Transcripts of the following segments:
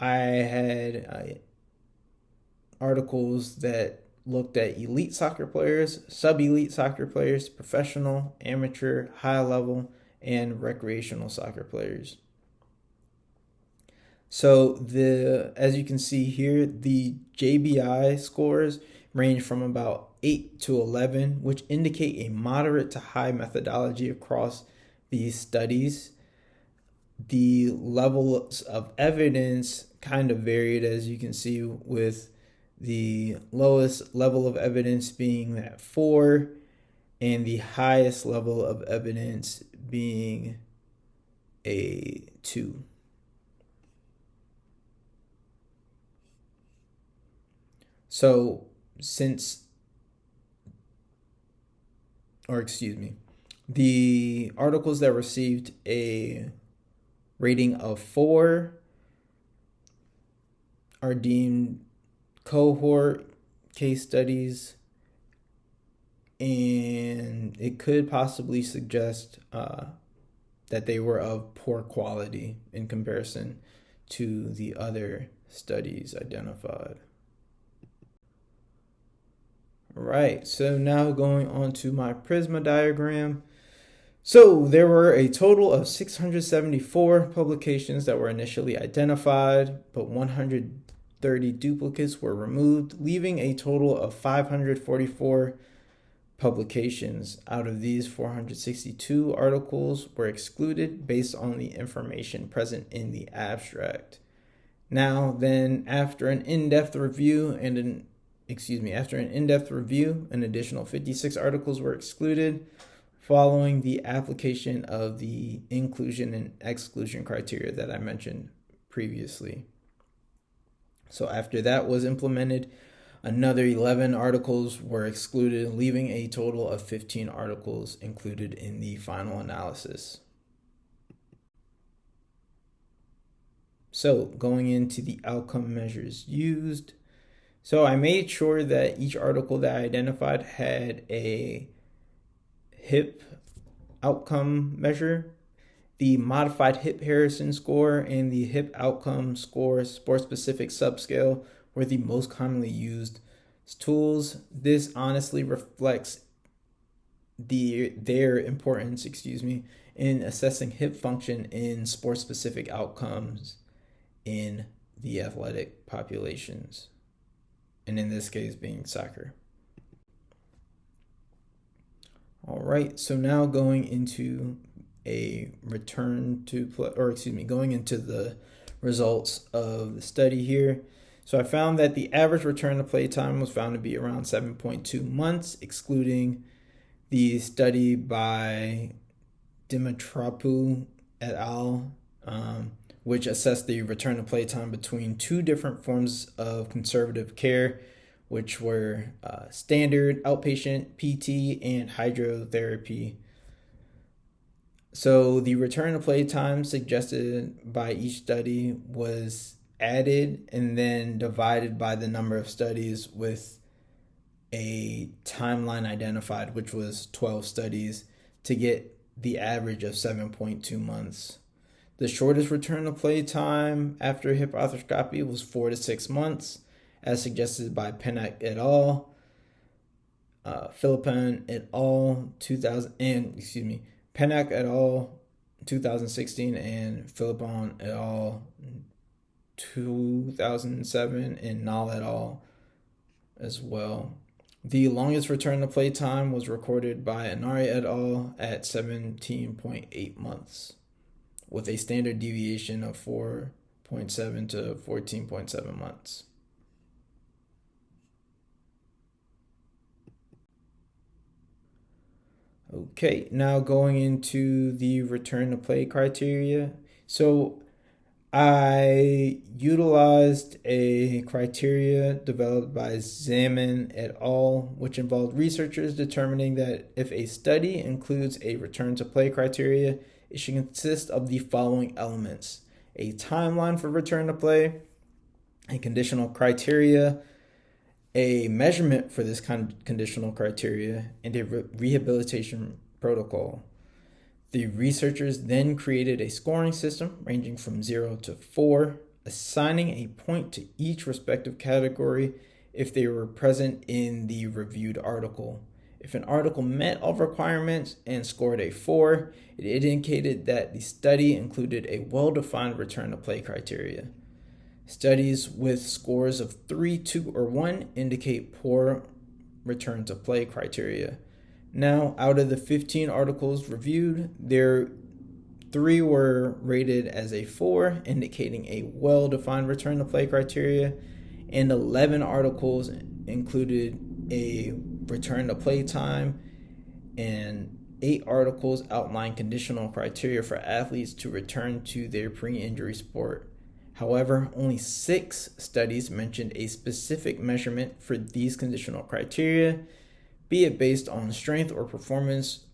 I had articles that looked at elite soccer players, sub-elite soccer players, professional, amateur, high level, and recreational soccer players. So as you can see here, the JBI scores range from about 8 to 11, which indicate a moderate to high methodology across these studies. The levels of evidence kind of varied, as you can see, with the lowest level of evidence being that 4 and the highest level of evidence being a 2. So since, or excuse me, the articles that received a rating of 4 are deemed cohort case studies, and it could possibly suggest that they were of poor quality in comparison to the other studies identified. Right, so now going on to my Prisma diagram. So there were a total of 674 publications that were initially identified, but 130 duplicates were removed, leaving a total of 544 publications. Out of these, 462 articles were excluded based on the information present in the abstract. Now then, after an in-depth review, an additional 56 articles were excluded following the application of the inclusion and exclusion criteria that I mentioned previously. So after that was implemented, another 11 articles were excluded, leaving a total of 15 articles included in the final analysis. So going into the outcome measures used. So I made sure that each article that I identified had a HIP outcome measure. The modified HIP Harrison score and the HIP outcome score sport-specific subscale were the most commonly used tools. This honestly reflects their importance, in assessing HIP function in sport-specific outcomes in the athletic populations, and in this case being soccer. All right, so now going into going into the results of the study here. So I found that the average return to play time was found to be around 7.2 months, excluding the study by Dimitropoulou et al., which assessed the return to play time between two different forms of conservative care, which were standard outpatient PT and hydrotherapy. So the return to play time suggested by each study was added and then divided by the number of studies with a timeline identified, which was 12 studies, to get the average of 7.2 months. The shortest return to play time after hip arthroscopy was 4 to 6 months, as suggested by Pennock et al., Philippon et al. Pennock et al. 2016 and Philippon et al. 2007 and Nall et al. As well. The longest return to play time was recorded by Anari et al. At 17.8 months, with a standard deviation of 4.7 to 14.7 months. Okay, now going into the return to play criteria. So I utilized a criteria developed by Zaman et al., which involved researchers determining that if a study includes a return to play criteria, it should consist of the following elements: a timeline for return to play, a conditional criteria, a measurement for this conditional criteria, and a rehabilitation protocol. The researchers then created a scoring system ranging from 0 to 4, assigning a point to each respective category if they were present in the reviewed article. If an article met all requirements and scored a 4, it indicated that the study included a well-defined return to play criteria. Studies with scores of 3, 2, or 1 indicate poor return to play criteria. Now, out of the 15 articles reviewed, 3 were rated as a 4, indicating a well-defined return to play criteria, and 11 articles included a return to play time, and 8 articles outline conditional criteria for athletes to return to their pre-injury sport. However, only 6 studies mentioned a specific measurement for these conditional criteria, be it based on strength or performance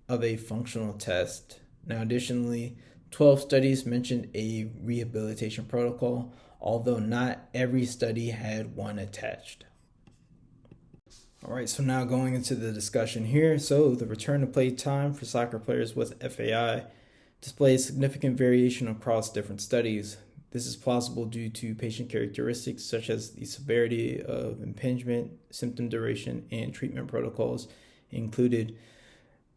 of a functional test. Now, additionally, 12 studies mentioned a rehabilitation protocol, although not every study had one attached. All right, so now going into the discussion here. So the return to play time for soccer players with FAI displays significant variation across different studies. This is plausible due to patient characteristics such as the severity of impingement, symptom duration, and treatment protocols included.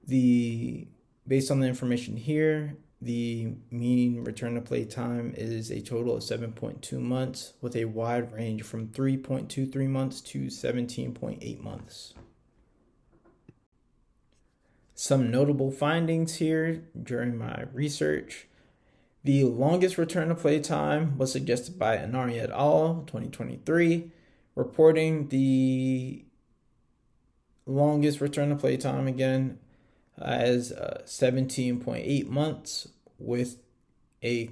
Based on the information here, the mean return to play time is a total of 7.2 months with a wide range from 3.23 months to 17.8 months. Some notable findings here during my research. The longest return to play time was suggested by Anari et al. 2023, reporting the longest return to play time again as 17.8 months with a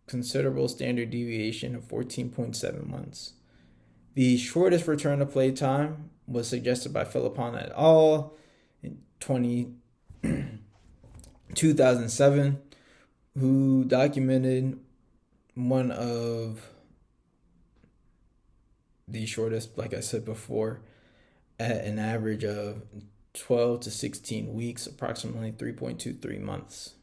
considerable standard deviation of 14.7 months. The shortest return to play time was suggested by Philippon et al. In 2007, who documented one of the shortest, like I said before, at an average of 12 to 16 weeks, approximately 3.23 months.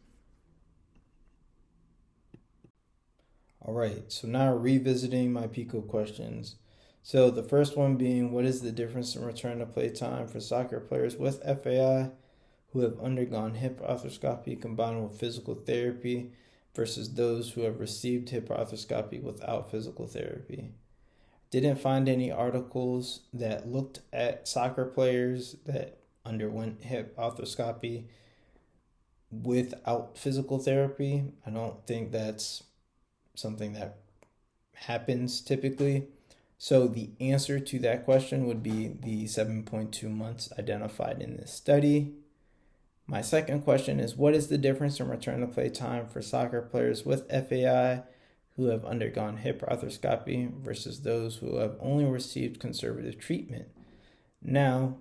All right, so now revisiting my PICO questions. So the first one being, what is the difference in return to play time for soccer players with FAI who have undergone hip arthroscopy combined with physical therapy versus those who have received hip arthroscopy without physical therapy? Didn't find any articles that looked at soccer players that underwent hip arthroscopy without physical therapy. I don't think that's something that happens typically. So the answer to that question would be the 7.2 months identified in this study. My second question is, what is the difference in return to play time for soccer players with FAI who have undergone hip arthroscopy versus those who have only received conservative treatment? Now,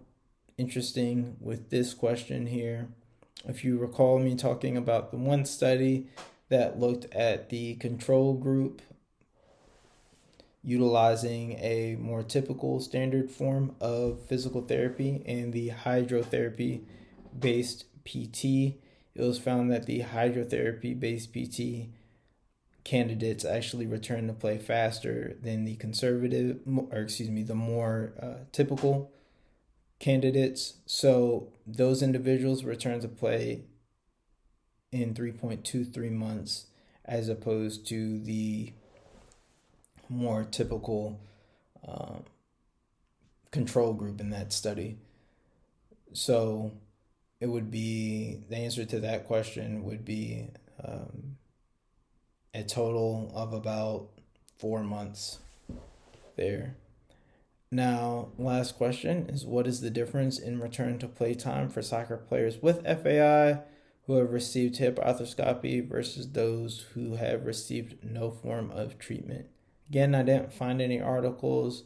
interesting with this question here, if you recall me talking about the one study that looked at the control group utilizing a more typical standard form of physical therapy and the hydrotherapy based PT, it was found that the hydrotherapy based PT candidates actually return to play faster than the the more typical candidates. So those individuals return to play in 3.23 months as opposed to the more typical control group in that study. So it would be, the answer to that question would be a total of about 4 months there. Now, last question is, what is the difference in return to play time for soccer players with FAI who have received hip arthroscopy versus those who have received no form of treatment? Again, I didn't find any articles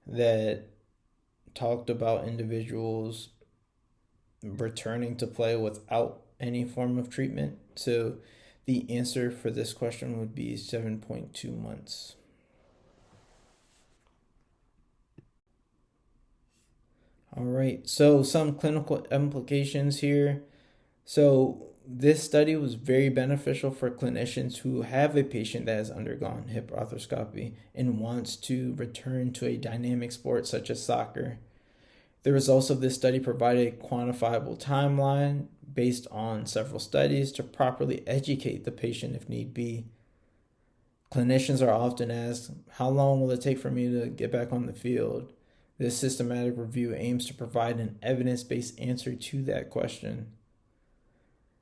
that talked about individuals returning to play without any form of treatment. So the answer for this question would be 7.2 months. All right, so some clinical implications here. So this study was very beneficial for clinicians who have a patient that has undergone hip arthroscopy and wants to return to a dynamic sport such as soccer. The results of this study provided a quantifiable timeline based on several studies to properly educate the patient if need be. Clinicians are often asked, how long will it take for me to get back on the field? This systematic review aims to provide an evidence-based answer to that question.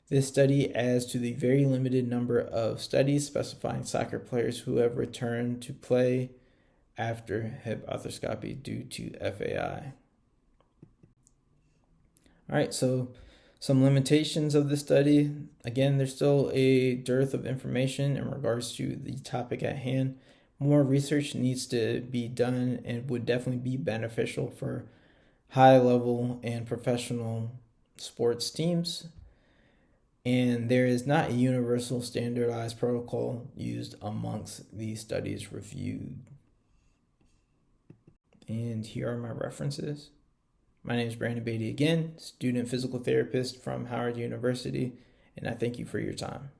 This study adds to the very limited number of studies specifying soccer players who have returned to play after hip arthroscopy due to FAI. All right, so some limitations of the study. Again, there's still a dearth of information in regards to the topic at hand. More research needs to be done and would definitely be beneficial for high level and professional sports teams. And there is not a universal standardized protocol used amongst the studies reviewed. And here are my references. My name is Brandon Beatty again, student physical therapist from Howard University, and I thank you for your time.